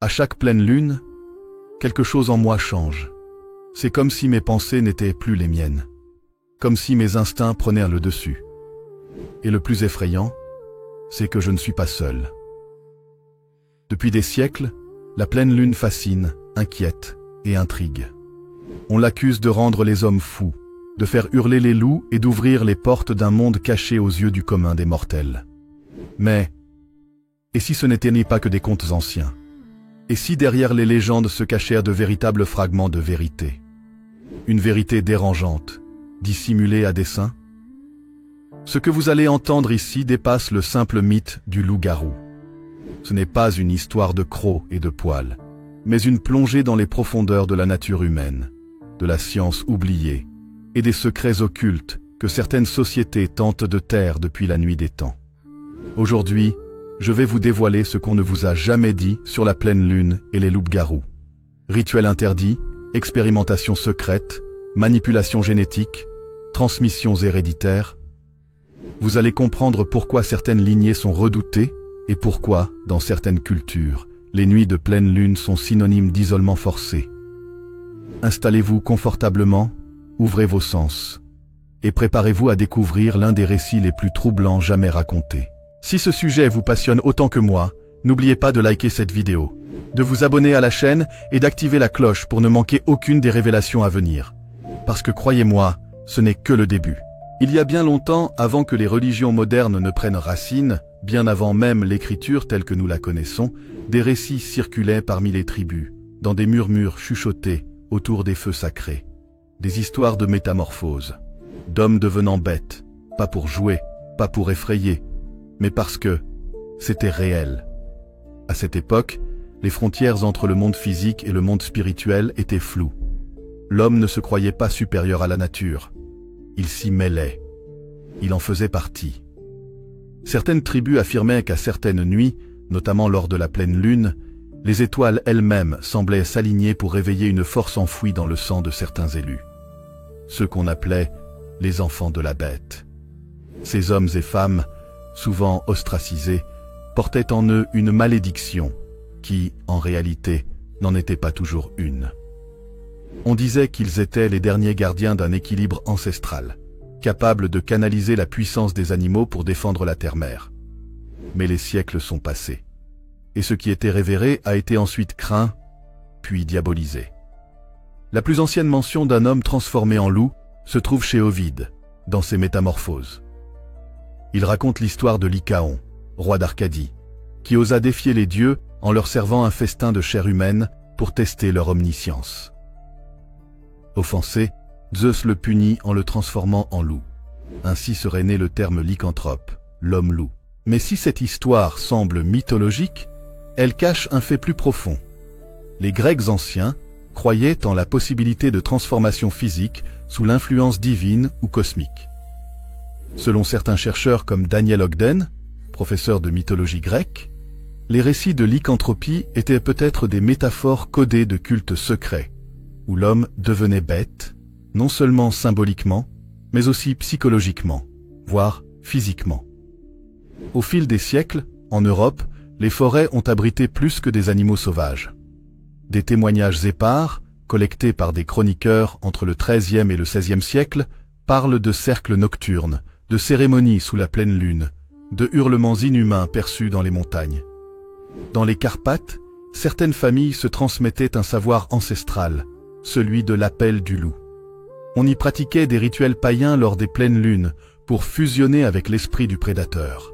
À chaque pleine lune, quelque chose en moi change. C'est comme si mes pensées n'étaient plus les miennes. Comme si mes instincts prenaient le dessus. Et le plus effrayant, c'est que je ne suis pas seul. Depuis des siècles, la pleine lune fascine, inquiète et intrigue. On l'accuse de rendre les hommes fous, de faire hurler les loups et d'ouvrir les portes d'un monde caché aux yeux du commun des mortels. Mais, et si ce n'était ni pas que des contes anciens? Et si derrière les légendes se cachèrent de véritables fragments de vérité? Une vérité dérangeante, dissimulée à dessein? Ce que vous allez entendre ici dépasse le simple mythe du loup-garou. Ce n'est pas une histoire de crocs et de poils, mais une plongée dans les profondeurs de la nature humaine, de la science oubliée et des secrets occultes que certaines sociétés tentent de taire depuis la nuit des temps. Aujourd'hui, je vais vous dévoiler ce qu'on ne vous a jamais dit sur la pleine lune et les loups-garous. Rituels interdits, expérimentations secrètes, manipulations génétiques, transmissions héréditaires. Vous allez comprendre pourquoi certaines lignées sont redoutées et pourquoi, dans certaines cultures, les nuits de pleine lune sont synonymes d'isolement forcé. Installez-vous confortablement, ouvrez vos sens et préparez-vous à découvrir l'un des récits les plus troublants jamais racontés. Si ce sujet vous passionne autant que moi, n'oubliez pas de liker cette vidéo, de vous abonner à la chaîne et d'activer la cloche pour ne manquer aucune des révélations à venir. Parce que croyez-moi, ce n'est que le début. Il y a bien longtemps, avant que les religions modernes ne prennent racine, bien avant même l'écriture telle que nous la connaissons, des récits circulaient parmi les tribus, dans des murmures chuchotés autour des feux sacrés. Des histoires de métamorphose, d'hommes devenant bêtes, pas pour jouer, pas pour effrayer, mais parce que c'était réel. À cette époque, les frontières entre le monde physique et le monde spirituel étaient floues. L'homme ne se croyait pas supérieur à la nature. Il s'y mêlait. Il en faisait partie. Certaines tribus affirmaient qu'à certaines nuits, notamment lors de la pleine lune, les étoiles elles-mêmes semblaient s'aligner pour réveiller une force enfouie dans le sang de certains élus. Ceux qu'on appelait les enfants de la bête. Ces hommes et femmes, souvent ostracisés, portaient en eux une malédiction qui, en réalité, n'en était pas toujours une. On disait qu'ils étaient les derniers gardiens d'un équilibre ancestral, capables de canaliser la puissance des animaux pour défendre la terre-mère. Mais les siècles sont passés, et ce qui était révéré a été ensuite craint, puis diabolisé. La plus ancienne mention d'un homme transformé en loup se trouve chez Ovide, dans ses Métamorphoses. Il raconte l'histoire de Lycaon, roi d'Arcadie, qui osa défier les dieux en leur servant un festin de chair humaine pour tester leur omniscience. Offensé, Zeus le punit en le transformant en loup. Ainsi serait né le terme lycanthrope, l'homme-loup. Mais si cette histoire semble mythologique, elle cache un fait plus profond. Les Grecs anciens croyaient en la possibilité de transformation physique sous l'influence divine ou cosmique. Selon certains chercheurs comme Daniel Ogden, professeur de mythologie grecque, les récits de lycanthropie étaient peut-être des métaphores codées de cultes secrets, où l'homme devenait bête, non seulement symboliquement, mais aussi psychologiquement, voire physiquement. Au fil des siècles, en Europe, les forêts ont abrité plus que des animaux sauvages. Des témoignages épars, collectés par des chroniqueurs entre le XIIIe et le XVIe siècle, parlent de cercles nocturnes, de cérémonies sous la pleine lune, de hurlements inhumains perçus dans les montagnes. Dans les Carpates, certaines familles se transmettaient un savoir ancestral, celui de l'appel du loup. On y pratiquait des rituels païens lors des pleines lunes pour fusionner avec l'esprit du prédateur.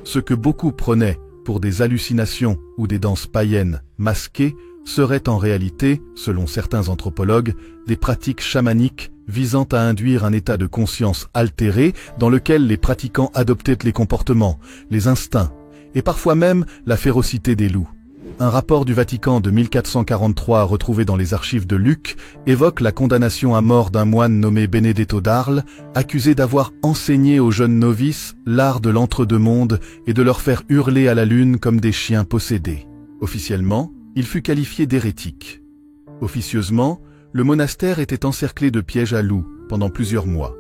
Ce que beaucoup prenaient pour des hallucinations ou des danses païennes masquées seraient en réalité, selon certains anthropologues, des pratiques chamaniques visant à induire un état de conscience altéré dans lequel les pratiquants adoptaient les comportements, les instincts et parfois même la férocité des loups. Un rapport du Vatican de 1443 retrouvé dans les archives de Lucques évoque la condamnation à mort d'un moine nommé Benedetto d'Arles, accusé d'avoir enseigné aux jeunes novices l'art de l'entre-deux-mondes et de leur faire hurler à la lune comme des chiens possédés. Officiellement, il fut qualifié d'hérétique. Officieusement, le monastère était encerclé de pièges à loups pendant plusieurs mois.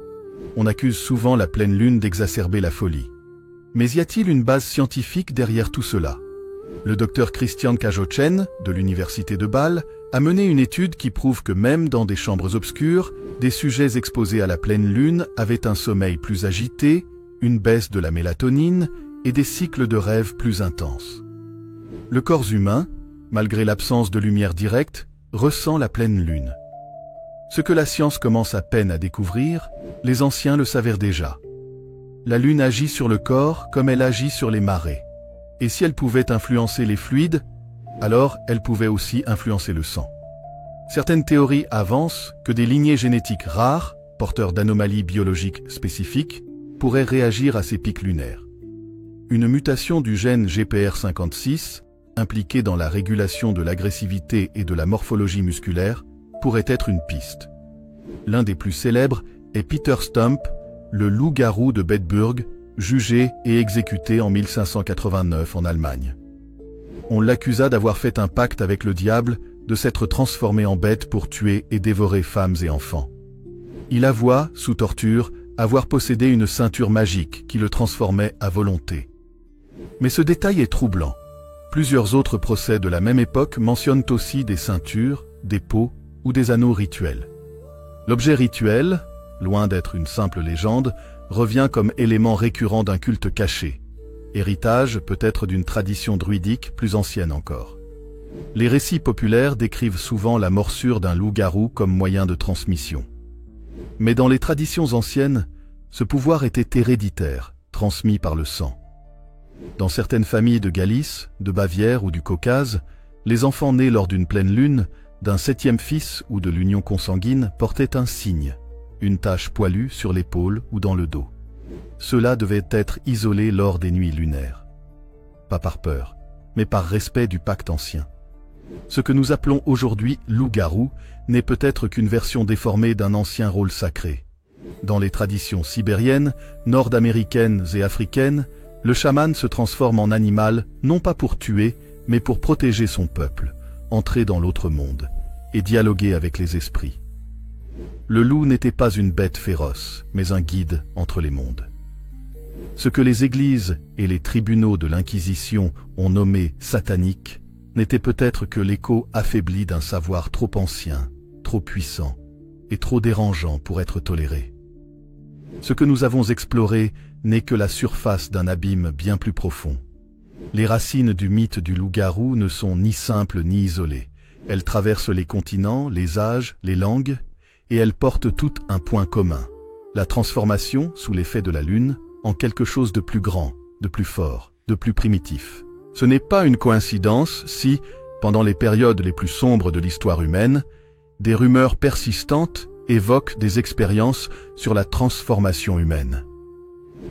On accuse souvent la pleine lune d'exacerber la folie. Mais y a-t-il une base scientifique derrière tout cela? Le docteur Christian Kajochen, de l'université de Bâle, a mené une étude qui prouve que même dans des chambres obscures, des sujets exposés à la pleine lune avaient un sommeil plus agité, une baisse de la mélatonine et des cycles de rêve plus intenses. Le corps humain, malgré l'absence de lumière directe, ressent la pleine lune. Ce que la science commence à peine à découvrir, les anciens le savaient déjà. La lune agit sur le corps comme elle agit sur les marées. Et si elle pouvait influencer les fluides, alors elle pouvait aussi influencer le sang. Certaines théories avancent que des lignées génétiques rares, porteurs d'anomalies biologiques spécifiques, pourraient réagir à ces pics lunaires. Une mutation du gène GPR56, impliqué dans la régulation de l'agressivité et de la morphologie musculaire, pourrait être une piste. L'un des plus célèbres est Peter Stump, le loup-garou de Bedburg, jugé et exécuté en 1589 en Allemagne. On l'accusa d'avoir fait un pacte avec le diable, de s'être transformé en bête pour tuer et dévorer femmes et enfants. Il avoua, sous torture, avoir possédé une ceinture magique qui le transformait à volonté. Mais ce détail est troublant. Plusieurs autres procès de la même époque mentionnent aussi des ceintures, des peaux ou des anneaux rituels. L'objet rituel, loin d'être une simple légende, revient comme élément récurrent d'un culte caché, héritage peut-être d'une tradition druidique plus ancienne encore. Les récits populaires décrivent souvent la morsure d'un loup-garou comme moyen de transmission. Mais dans les traditions anciennes, ce pouvoir était héréditaire, transmis par le sang. Dans certaines familles de Galice, de Bavière ou du Caucase, les enfants nés lors d'une pleine lune, d'un 7e fils ou de l'union consanguine portaient un signe, une tache poilue sur l'épaule ou dans le dos. Cela devait être isolé lors des nuits lunaires. Pas par peur, mais par respect du pacte ancien. Ce que nous appelons aujourd'hui loup-garou n'est peut-être qu'une version déformée d'un ancien rôle sacré. Dans les traditions sibériennes, nord-américaines et africaines, le chaman se transforme en animal non pas pour tuer, mais pour protéger son peuple, entrer dans l'autre monde et dialoguer avec les esprits. Le loup n'était pas une bête féroce, mais un guide entre les mondes. Ce que les églises et les tribunaux de l'Inquisition ont nommé satanique n'était peut-être que l'écho affaibli d'un savoir trop ancien, trop puissant et trop dérangeant pour être toléré. Ce que nous avons exploré n'est que la surface d'un abîme bien plus profond. Les racines du mythe du loup-garou ne sont ni simples ni isolées. Elles traversent les continents, les âges, les langues, et elles portent toutes un point commun, la transformation, sous l'effet de la lune, en quelque chose de plus grand, de plus fort, de plus primitif. Ce n'est pas une coïncidence si, pendant les périodes les plus sombres de l'histoire humaine, des rumeurs persistantes évoquent des expériences sur la transformation humaine.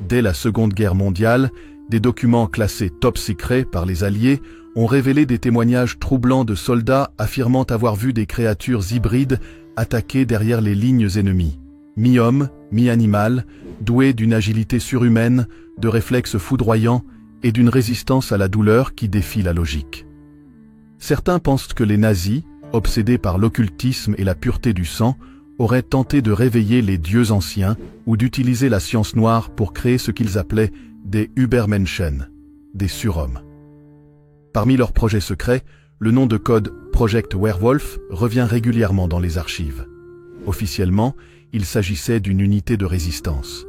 Dès la Seconde Guerre mondiale, des documents classés top secret par les Alliés ont révélé des témoignages troublants de soldats affirmant avoir vu des créatures hybrides attaquer derrière les lignes ennemies, mi-homme, mi-animal, doués d'une agilité surhumaine, de réflexes foudroyants et d'une résistance à la douleur qui défie la logique. Certains pensent que les nazis, obsédés par l'occultisme et la pureté du sang, auraient tenté de réveiller les dieux anciens ou d'utiliser la science noire pour créer ce qu'ils appelaient des Übermenschen, des surhommes. Parmi leurs projets secrets, le nom de code Project Werewolf revient régulièrement dans les archives. Officiellement, il s'agissait d'une unité de résistance.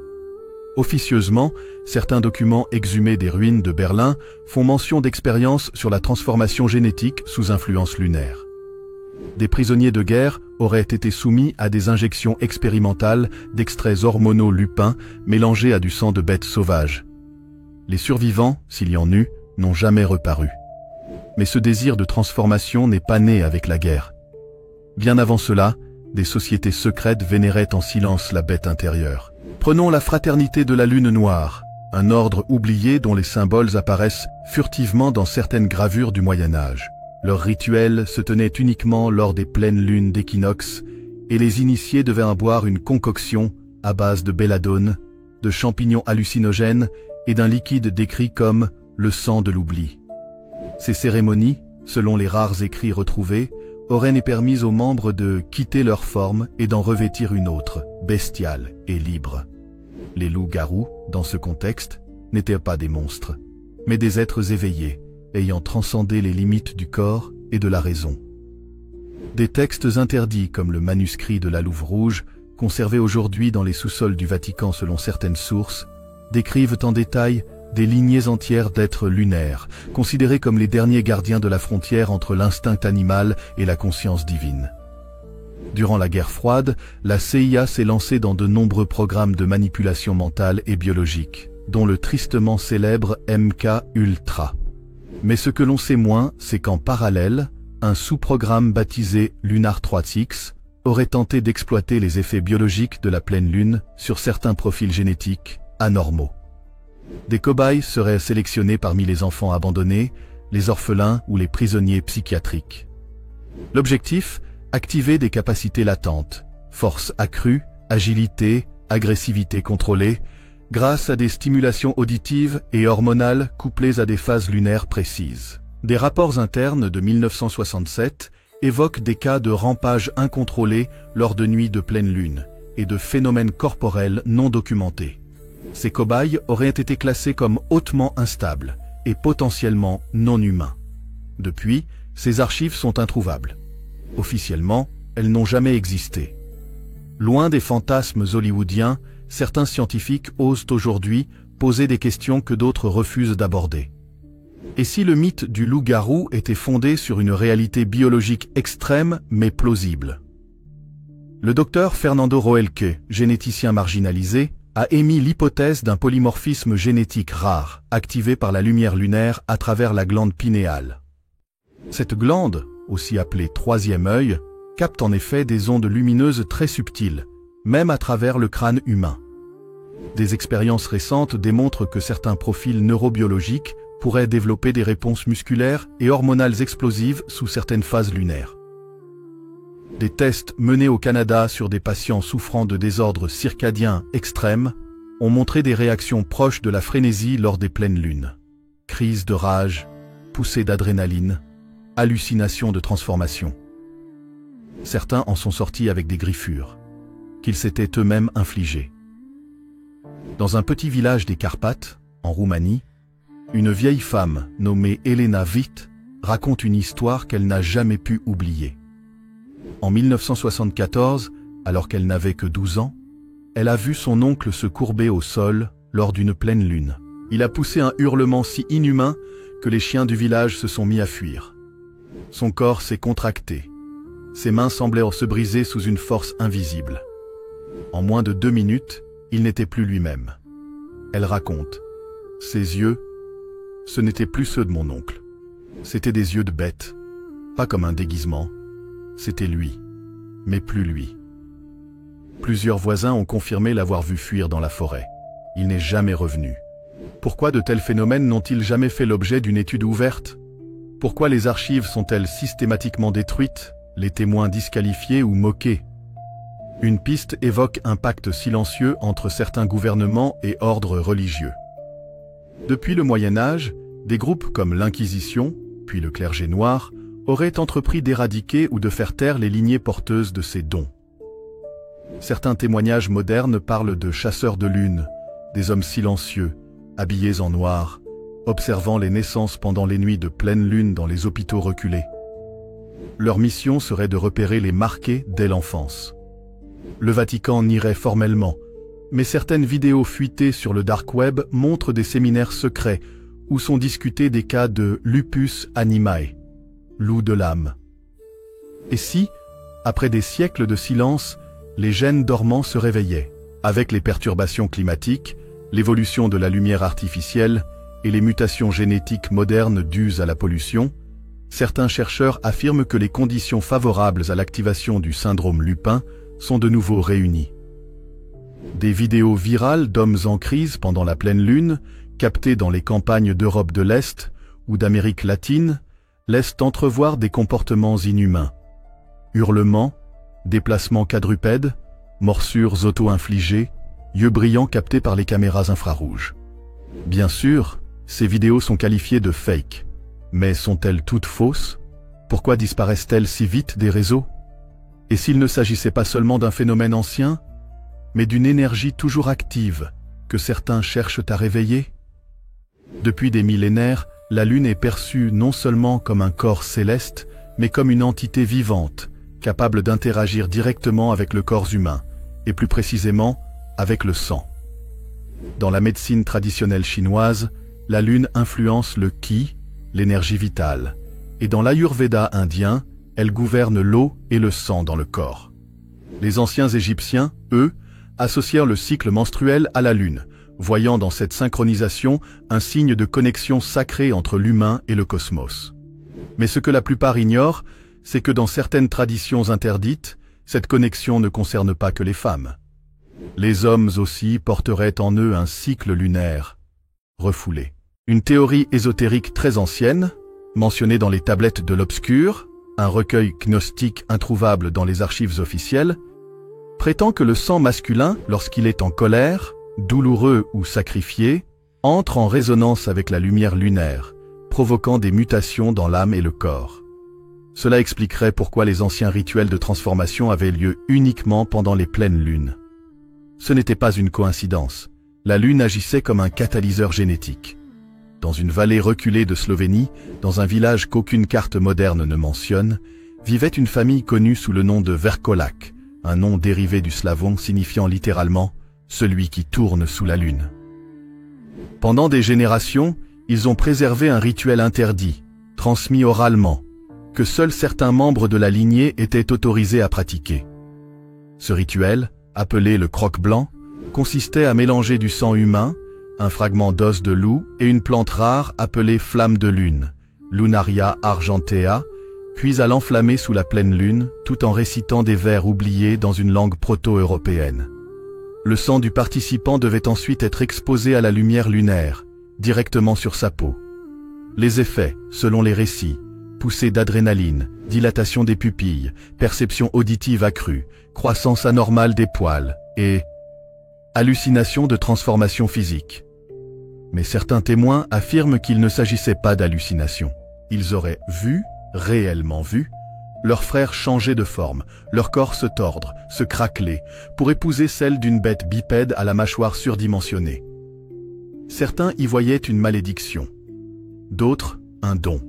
Officieusement, certains documents exhumés des ruines de Berlin font mention d'expériences sur la transformation génétique sous influence lunaire. Des prisonniers de guerre auraient été soumis à des injections expérimentales d'extraits hormonaux lupins mélangés à du sang de bêtes sauvages. Les survivants, s'il y en eut, n'ont jamais reparu. Mais ce désir de transformation n'est pas né avec la guerre. Bien avant cela, des sociétés secrètes vénéraient en silence la bête intérieure. Prenons la fraternité de la Lune Noire, un ordre oublié dont les symboles apparaissent furtivement dans certaines gravures du Moyen-Âge. Leur rituel se tenait uniquement lors des pleines lunes d'équinoxe, et les initiés devaient en boire une concoction à base de belladone, de champignons hallucinogènes et d'un liquide décrit comme le sang de l'oubli. Ces cérémonies, selon les rares écrits retrouvés, auraient permis aux membres de quitter leur forme et d'en revêtir une autre, bestiale et libre. Les loups-garous, dans ce contexte, n'étaient pas des monstres, mais des êtres éveillés, ayant transcendé les limites du corps et de la raison. Des textes interdits comme le manuscrit de la Louve Rouge, conservé aujourd'hui dans les sous-sols du Vatican selon certaines sources, décrivent en détail des lignées entières d'êtres lunaires, considérés comme les derniers gardiens de la frontière entre l'instinct animal et la conscience divine. Durant la guerre froide, la CIA s'est lancée dans de nombreux programmes de manipulation mentale et biologique, dont le tristement célèbre MK-Ultra. Mais ce que l'on sait moins, c'est qu'en parallèle, un sous-programme baptisé Lunar 3X aurait tenté d'exploiter les effets biologiques de la pleine lune sur certains profils génétiques anormaux. Des cobayes seraient sélectionnés parmi les enfants abandonnés, les orphelins ou les prisonniers psychiatriques. L'objectif, activer des capacités latentes, force accrue, agilité, agressivité contrôlée, grâce à des stimulations auditives et hormonales couplées à des phases lunaires précises. Des rapports internes de 1967 évoquent des cas de rampage incontrôlé lors de nuits de pleine lune et de phénomènes corporels non documentés. Ces cobayes auraient été classés comme hautement instables et potentiellement non humains. Depuis, ces archives sont introuvables. Officiellement, elles n'ont jamais existé. Loin des fantasmes hollywoodiens, certains scientifiques osent aujourd'hui poser des questions que d'autres refusent d'aborder. Et si le mythe du loup-garou était fondé sur une réalité biologique extrême mais plausible? Le docteur Fernando Roelke, généticien marginalisé, a émis l'hypothèse d'un polymorphisme génétique rare, activé par la lumière lunaire à travers la glande pinéale. Cette glande, aussi appelée troisième œil, capte en effet des ondes lumineuses très subtiles, même à travers le crâne humain. Des expériences récentes démontrent que certains profils neurobiologiques pourraient développer des réponses musculaires et hormonales explosives sous certaines phases lunaires. Des tests menés au Canada sur des patients souffrant de désordres circadiens extrêmes ont montré des réactions proches de la frénésie lors des pleines lunes. Crises de rage, poussées d'adrénaline, hallucinations de transformation. Certains en sont sortis avec des griffures, qu'ils s'étaient eux-mêmes infligées. Dans un petit village des Carpates, en Roumanie, une vieille femme nommée Elena Witt raconte une histoire qu'elle n'a jamais pu oublier. En 1974, alors qu'elle n'avait que 12 ans, elle a vu son oncle se courber au sol lors d'une pleine lune. Il a poussé un hurlement si inhumain que les chiens du village se sont mis à fuir. Son corps s'est contracté. Ses mains semblaient se briser sous une force invisible. En moins de 2 minutes, il n'était plus lui-même. Elle raconte. Ses yeux, ce n'étaient plus ceux de mon oncle. C'étaient des yeux de bête, pas comme un déguisement. C'était lui, mais plus lui. Plusieurs voisins ont confirmé l'avoir vu fuir dans la forêt. Il n'est jamais revenu. Pourquoi de tels phénomènes n'ont-ils jamais fait l'objet d'une étude ouverte? Pourquoi les archives sont-elles systématiquement détruites, les témoins disqualifiés ou moqués? Une piste évoque un pacte silencieux entre certains gouvernements et ordres religieux. Depuis le Moyen Âge, des groupes comme l'Inquisition, puis le clergé noir, auraient entrepris d'éradiquer ou de faire taire les lignées porteuses de ces dons. Certains témoignages modernes parlent de chasseurs de lune, des hommes silencieux, habillés en noir, observant les naissances pendant les nuits de pleine lune dans les hôpitaux reculés. Leur mission serait de repérer les marqués dès l'enfance. Le Vatican nierait formellement, mais certaines vidéos fuitées sur le dark web montrent des séminaires secrets où sont discutés des cas de lupus animae, loup de l'âme. Et si, après des siècles de silence, les gènes dormants se réveillaient, avec les perturbations climatiques, l'évolution de la lumière artificielle et les mutations génétiques modernes dues à la pollution, certains chercheurs affirment que les conditions favorables à l'activation du syndrome lupin sont de nouveau réunies. Des vidéos virales d'hommes en crise pendant la pleine lune, captées dans les campagnes d'Europe de l'Est ou d'Amérique latine, laissent entrevoir des comportements inhumains. Hurlements, déplacements quadrupèdes, morsures auto-infligées, yeux brillants captés par les caméras infrarouges. Bien sûr, ces vidéos sont qualifiées de fake. Mais sont-elles toutes fausses? Pourquoi disparaissent-elles si vite des réseaux? Et s'il ne s'agissait pas seulement d'un phénomène ancien, mais d'une énergie toujours active que certains cherchent à réveiller? Depuis des millénaires, la Lune est perçue non seulement comme un corps céleste, mais comme une entité vivante, capable d'interagir directement avec le corps humain, et plus précisément avec le sang. Dans la médecine traditionnelle chinoise, la Lune influence le Qi, l'énergie vitale, et dans l'Ayurveda indien, elle gouverne l'eau et le sang dans le corps. Les anciens Égyptiens, eux, associèrent le cycle menstruel à la Lune, voyant dans cette synchronisation un signe de connexion sacrée entre l'humain et le cosmos. Mais ce que la plupart ignorent, c'est que dans certaines traditions interdites, cette connexion ne concerne pas que les femmes. Les hommes aussi porteraient en eux un cycle lunaire, refoulé. Une théorie ésotérique très ancienne, mentionnée dans les tablettes de l'Obscur, un recueil gnostique introuvable dans les archives officielles, prétend que le sang masculin, lorsqu'il est en colère, douloureux ou sacrifié, entre en résonance avec la lumière lunaire, provoquant des mutations dans l'âme et le corps. Cela expliquerait pourquoi les anciens rituels de transformation avaient lieu uniquement pendant les pleines lunes. Ce n'était pas une coïncidence. La Lune agissait comme un catalyseur génétique. Dans une vallée reculée de Slovénie, dans un village qu'aucune carte moderne ne mentionne, vivait une famille connue sous le nom de Verkolak, un nom dérivé du slavon signifiant littéralement « celui qui tourne sous la Lune ». Pendant des générations, ils ont préservé un rituel interdit, transmis oralement, que seuls certains membres de la lignée étaient autorisés à pratiquer. Ce rituel, appelé le croque-blanc, consistait à mélanger du sang humain, un fragment d'os de loup et une plante rare appelée flamme de lune, Lunaria argentea, puis à l'enflammer sous la pleine lune, tout en récitant des vers oubliés dans une langue proto-européenne. Le sang du participant devait ensuite être exposé à la lumière lunaire, directement sur sa peau. Les effets, selon les récits, poussée d'adrénaline, dilatation des pupilles, perception auditive accrue, croissance anormale des poils et hallucination de transformation physique. Mais certains témoins affirment qu'il ne s'agissait pas d'hallucination. Ils auraient vu, réellement vu, leur frère changer de forme, leur corps se tordre, se craqueler, pour épouser celle d'une bête bipède à la mâchoire surdimensionnée. Certains y voyaient une malédiction, d'autres un don.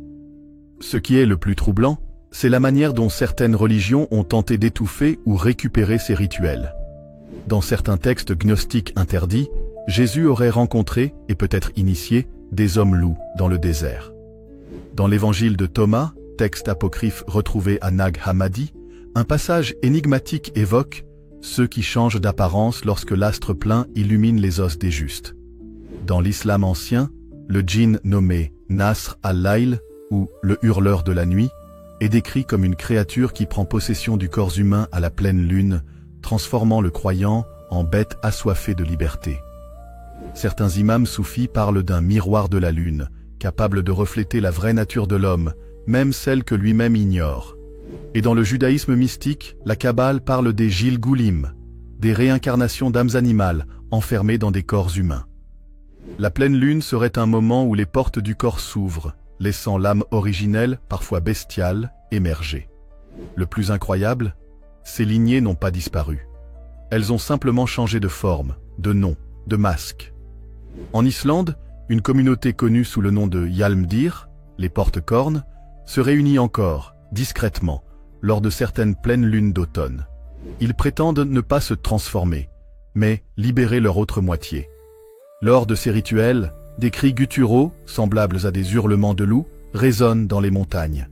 Ce qui est le plus troublant, c'est la manière dont certaines religions ont tenté d'étouffer ou récupérer ces rituels. Dans certains textes gnostiques interdits, Jésus aurait rencontré, et peut-être initié, des hommes loups dans le désert. Dans l'évangile de Thomas, texte apocryphe retrouvé à Nag Hammadi, un passage énigmatique évoque « ceux qui changent d'apparence lorsque l'astre plein illumine les os des justes ». Dans l'islam ancien, le djinn nommé Nasr al-Layl, ou le hurleur de la nuit, est décrit comme une créature qui prend possession du corps humain à la pleine lune, transformant le croyant en bête assoiffée de liberté. Certains imams soufis parlent d'un miroir de la lune, capable de refléter la vraie nature de l'homme, même celle que lui-même ignore. Et dans le judaïsme mystique, la Kabbale parle des Gilgulim, des réincarnations d'âmes animales enfermées dans des corps humains. La pleine lune serait un moment où les portes du corps s'ouvrent, laissant l'âme originelle, parfois bestiale, émerger. Le plus incroyable, ces lignées n'ont pas disparu. Elles ont simplement changé de forme, de nom, de masque. En Islande, une communauté connue sous le nom de Yalmdir, les porte-cornes, se réunit encore, discrètement, lors de certaines pleines lunes d'automne. Ils prétendent ne pas se transformer, mais libérer leur autre moitié. Lors de ces rituels, des cris gutturaux, semblables à des hurlements de loups, résonnent dans les montagnes.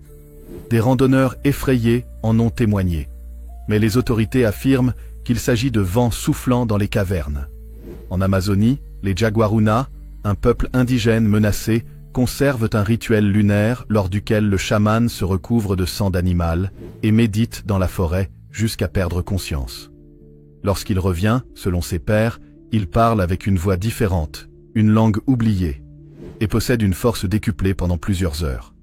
Des randonneurs effrayés en ont témoigné, mais les autorités affirment qu'il s'agit de vents soufflant dans les cavernes. En Amazonie, les Jaguaruna, un peuple indigène menacé, conservent un rituel lunaire lors duquel le chaman se recouvre de sang d'animal et médite dans la forêt jusqu'à perdre conscience. Lorsqu'il revient, selon ses pairs, il parle avec une voix différente, une langue oubliée, et possède une force décuplée pendant plusieurs heures.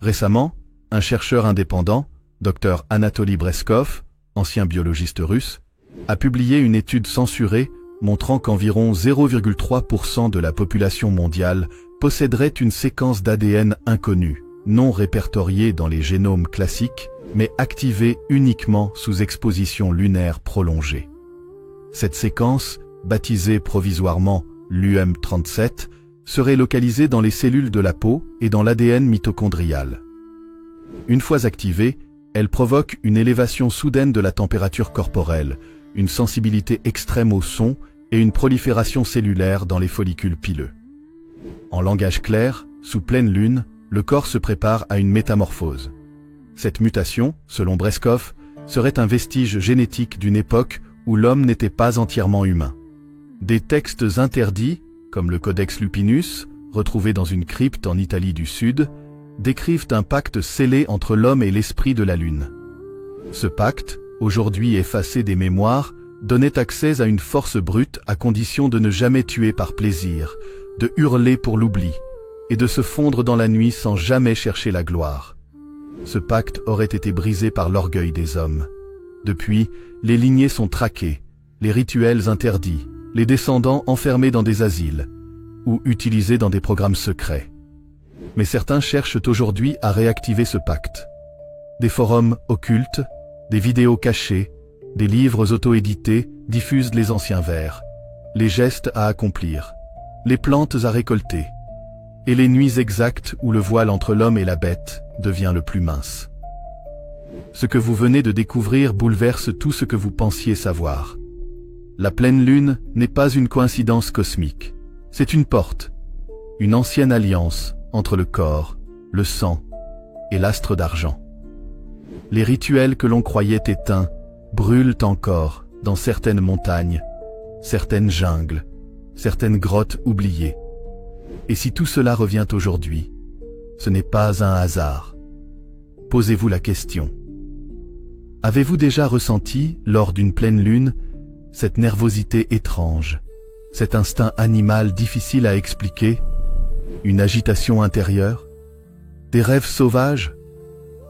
Récemment, un chercheur indépendant, Dr Anatoly Breskov, ancien biologiste russe, a publié une étude censurée montrant qu'environ 0,3% de la population mondiale posséderait une séquence d'ADN inconnue, non répertoriée dans les génomes classiques, mais activée uniquement sous exposition lunaire prolongée. Cette séquence, baptisée provisoirement l'UM37, serait localisée dans les cellules de la peau et dans l'ADN mitochondrial. Une fois activée, elle provoque une élévation soudaine de la température corporelle, une sensibilité extrême au son et une prolifération cellulaire dans les follicules pileux. En langage clair, sous pleine lune, le corps se prépare à une métamorphose. Cette mutation, selon Breskov, serait un vestige génétique d'une époque où l'homme n'était pas entièrement humain. Des textes interdits, comme le Codex Lupinus, retrouvé dans une crypte en Italie du Sud, décrivent un pacte scellé entre l'homme et l'esprit de la Lune. Ce pacte, aujourd'hui effacé des mémoires, donnait accès à une force brute à condition de ne jamais tuer par plaisir, de hurler pour l'oubli, et de se fondre dans la nuit sans jamais chercher la gloire. Ce pacte aurait été brisé par l'orgueil des hommes. Depuis, les lignées sont traquées, les rituels interdits, les descendants enfermés dans des asiles, ou utilisés dans des programmes secrets. Mais certains cherchent aujourd'hui à réactiver ce pacte. Des forums occultes, des vidéos cachées, des livres auto-édités diffusent les anciens vers, les gestes à accomplir, les plantes à récolter, et les nuits exactes où le voile entre l'homme et la bête devient le plus mince. Ce que vous venez de découvrir bouleverse tout ce que vous pensiez savoir. La pleine lune n'est pas une coïncidence cosmique, c'est une porte, une ancienne alliance entre le corps, le sang et l'astre d'argent. Les rituels que l'on croyait éteints brûlent encore dans certaines montagnes, certaines jungles, certaines grottes oubliées. Et si tout cela revient aujourd'hui, ce n'est pas un hasard. Posez-vous la question. Avez-vous déjà ressenti, lors d'une pleine lune, cette nervosité étrange, cet instinct animal difficile à expliquer, une agitation intérieure, des rêves sauvages,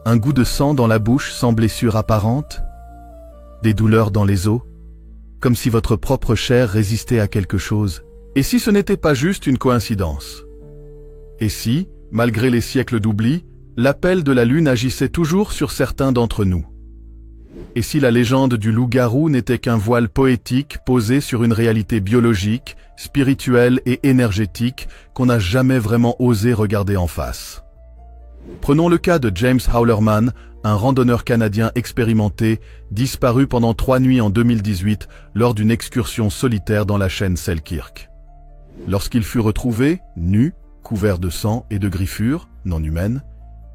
un goût de sang dans la bouche sans blessure apparente, des douleurs dans les os, comme si votre propre chair résistait à quelque chose? Et si ce n'était pas juste une coïncidence? Et si, malgré les siècles d'oubli, l'appel de la lune agissait toujours sur certains d'entre nous? Et si la légende du loup-garou n'était qu'un voile poétique posé sur une réalité biologique, spirituelle et énergétique qu'on n'a jamais vraiment osé regarder en face? Prenons le cas de James Howlerman, un randonneur canadien expérimenté, disparu pendant 3 nuits en 2018 lors d'une excursion solitaire dans la chaîne Selkirk. Lorsqu'il fut retrouvé, nu, couvert de sang et de griffures, non humaines,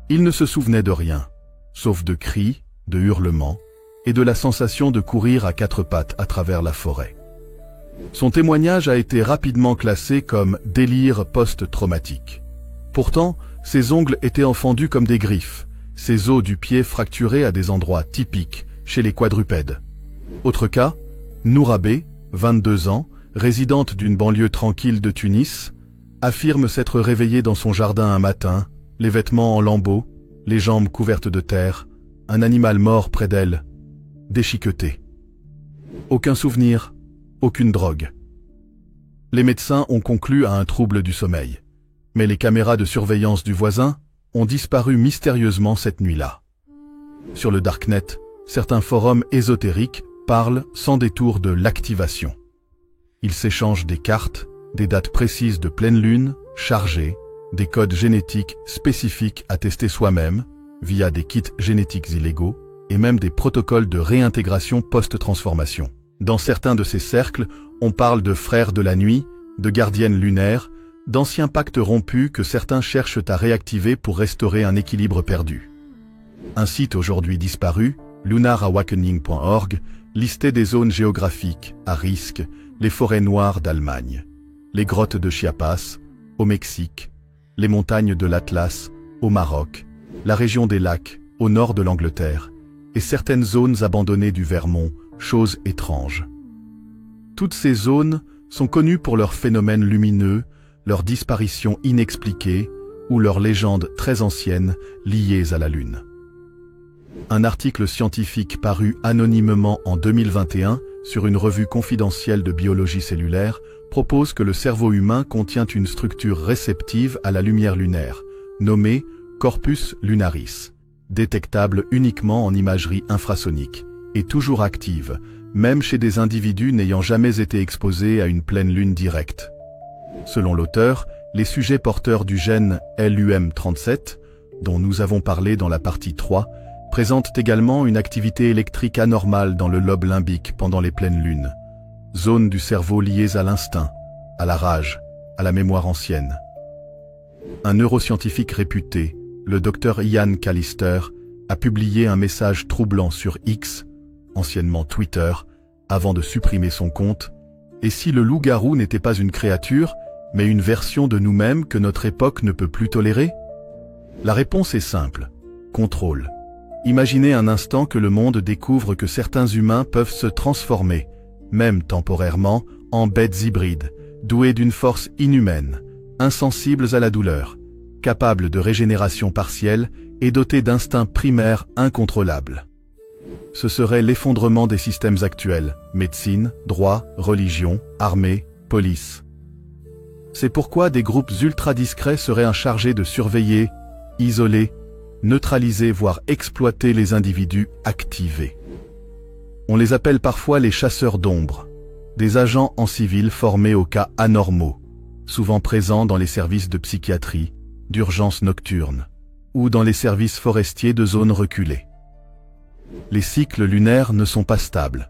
il ne se souvenait de rien, sauf de cris, de hurlements, et de la sensation de courir à 4 pattes à travers la forêt. Son témoignage a été rapidement classé comme délire post-traumatique. Pourtant, ses ongles étaient enfendus comme des griffes, ses os du pied fracturés à des endroits typiques chez les quadrupèdes. Autre cas, Nourabé, 22 ans, résidente d'une banlieue tranquille de Tunis, affirme s'être réveillée dans son jardin un matin, les vêtements en lambeaux, les jambes couvertes de terre, un animal mort près d'elle, déchiqueté. Aucun souvenir, aucune drogue. Les médecins ont conclu à un trouble du sommeil, mais les caméras de surveillance du voisin ont disparu mystérieusement cette nuit-là. Sur le Darknet, certains forums ésotériques parlent sans détour de l'activation. Ils s'échangent des cartes, des dates précises de pleine lune, chargées, des codes génétiques spécifiques à tester soi-même, via des kits génétiques illégaux, et même des protocoles de réintégration post-transformation. Dans certains de ces cercles, on parle de frères de la nuit, de gardiennes lunaires, d'anciens pactes rompus que certains cherchent à réactiver pour restaurer un équilibre perdu. Un site aujourd'hui disparu, lunarawakening.org, listait des zones géographiques à risque, les forêts noires d'Allemagne, les grottes de Chiapas, au Mexique, les montagnes de l'Atlas, au Maroc, la région des lacs, au nord de l'Angleterre, et certaines zones abandonnées du Vermont, chose étrange. Toutes ces zones sont connues pour leurs phénomènes lumineux, leurs disparitions inexpliquées ou leurs légendes très anciennes liées à la Lune. Un article scientifique paru anonymement en 2021 sur une revue confidentielle de biologie cellulaire propose que le cerveau humain contient une structure réceptive à la lumière lunaire, nommée corpus lunaris, détectable uniquement en imagerie infrasonique, et toujours active, même chez des individus n'ayant jamais été exposés à une pleine lune directe. Selon l'auteur, les sujets porteurs du gène LUM37, dont nous avons parlé dans la partie 3, présentent également une activité électrique anormale dans le lobe limbique pendant les pleines lunes, zones du cerveau liées à l'instinct, à la rage, à la mémoire ancienne. Un neuroscientifique réputé, le Dr Ian Callister, a publié un message troublant sur X, anciennement Twitter, avant de supprimer son compte. Et si le loup-garou n'était pas une créature, mais une version de nous-mêmes que notre époque ne peut plus tolérer? La réponse est simple. Contrôle. Imaginez un instant que le monde découvre que certains humains peuvent se transformer, même temporairement, en bêtes hybrides, doués d'une force inhumaine, insensibles à la douleur, capables de régénération partielle et dotés d'instincts primaires incontrôlables. Ce serait l'effondrement des systèmes actuels, médecine, droit, religion, armée, police. C'est pourquoi des groupes ultra discrets seraient chargés de surveiller, isoler, neutraliser voire exploiter les individus activés. On les appelle parfois les chasseurs d'ombre, des agents en civil formés aux cas anormaux, souvent présents dans les services de psychiatrie, d'urgence nocturne, ou dans les services forestiers de zones reculées. Les cycles lunaires ne sont pas stables.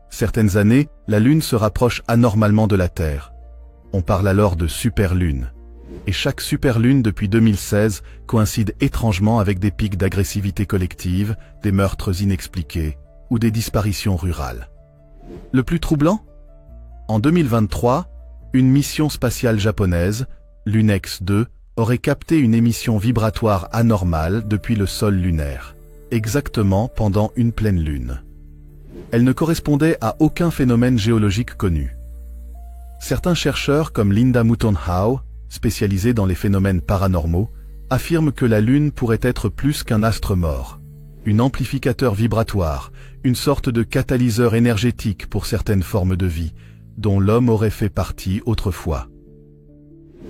Certaines années, la Lune se rapproche anormalement de la Terre. On parle alors de superlune. Et chaque superlune depuis 2016 coïncide étrangement avec des pics d'agressivité collective, des meurtres inexpliqués ou des disparitions rurales. Le plus troublant? En 2023, une mission spatiale japonaise, Lunex 2, aurait capté une émission vibratoire anormale depuis le sol lunaire, exactement pendant une pleine lune. Elle ne correspondait à aucun phénomène géologique connu. Certains chercheurs comme Linda Moulton Howe, spécialisée dans les phénomènes paranormaux, affirment que la Lune pourrait être plus qu'un astre mort, un amplificateur vibratoire, une sorte de catalyseur énergétique pour certaines formes de vie, dont l'homme aurait fait partie autrefois.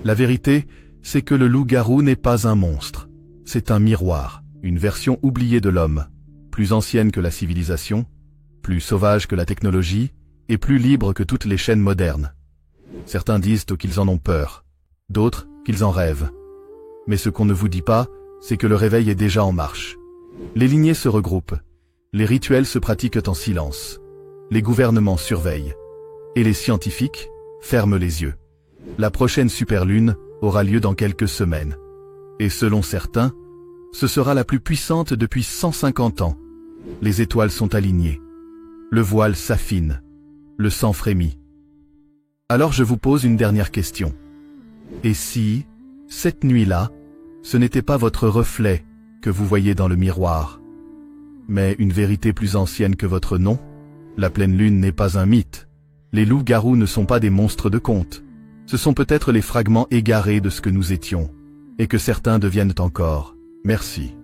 La vérité, c'est que le loup-garou n'est pas un monstre, c'est un miroir, une version oubliée de l'homme, plus ancienne que la civilisation, plus sauvage que la technologie et plus libre que toutes les chaînes modernes. Certains disent qu'ils en ont peur, d'autres qu'ils en rêvent. Mais ce qu'on ne vous dit pas, c'est que le réveil est déjà en marche. Les lignées se regroupent, les rituels se pratiquent en silence, les gouvernements surveillent, et les scientifiques ferment les yeux. La prochaine superlune aura lieu dans quelques semaines. Et selon certains, ce sera la plus puissante depuis 150 ans. Les étoiles sont alignées. Le voile s'affine. Le sang frémit. Alors je vous pose une dernière question. Et si, cette nuit-là, ce n'était pas votre reflet que vous voyez dans le miroir, mais une vérité plus ancienne que votre nom? La pleine lune n'est pas un mythe. Les loups-garous ne sont pas des monstres de conte. Ce sont peut-être les fragments égarés de ce que nous étions, et que certains deviennent encore. Merci.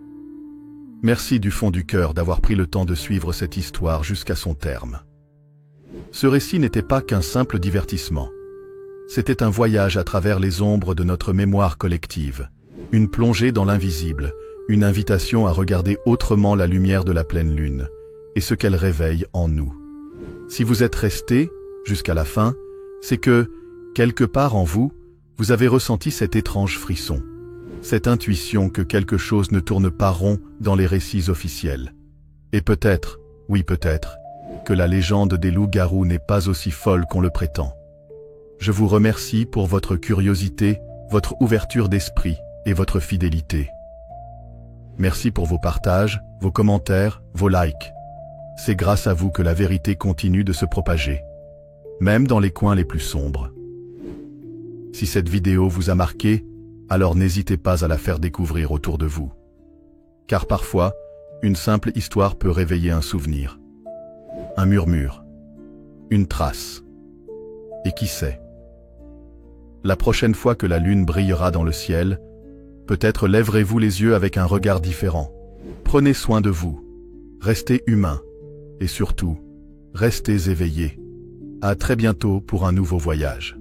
Merci du fond du cœur d'avoir pris le temps de suivre cette histoire jusqu'à son terme. Ce récit n'était pas qu'un simple divertissement. C'était un voyage à travers les ombres de notre mémoire collective, une plongée dans l'invisible, une invitation à regarder autrement la lumière de la pleine lune, et ce qu'elle réveille en nous. Si vous êtes resté jusqu'à la fin, c'est que, quelque part en vous, vous avez ressenti cet étrange frisson, cette intuition que quelque chose ne tourne pas rond dans les récits officiels. Et peut-être, oui peut-être, que la légende des loups-garous n'est pas aussi folle qu'on le prétend. Je vous remercie pour votre curiosité, votre ouverture d'esprit et votre fidélité. Merci pour vos partages, vos commentaires, vos likes. C'est grâce à vous que la vérité continue de se propager, même dans les coins les plus sombres. Si cette vidéo vous a marqué, alors n'hésitez pas à la faire découvrir autour de vous. Car parfois, une simple histoire peut réveiller un souvenir, un murmure, une trace. Et qui sait? La prochaine fois que la lune brillera dans le ciel, peut-être lèverez-vous les yeux avec un regard différent. Prenez soin de vous, restez humain, et surtout, restez éveillés. À très bientôt pour un nouveau voyage.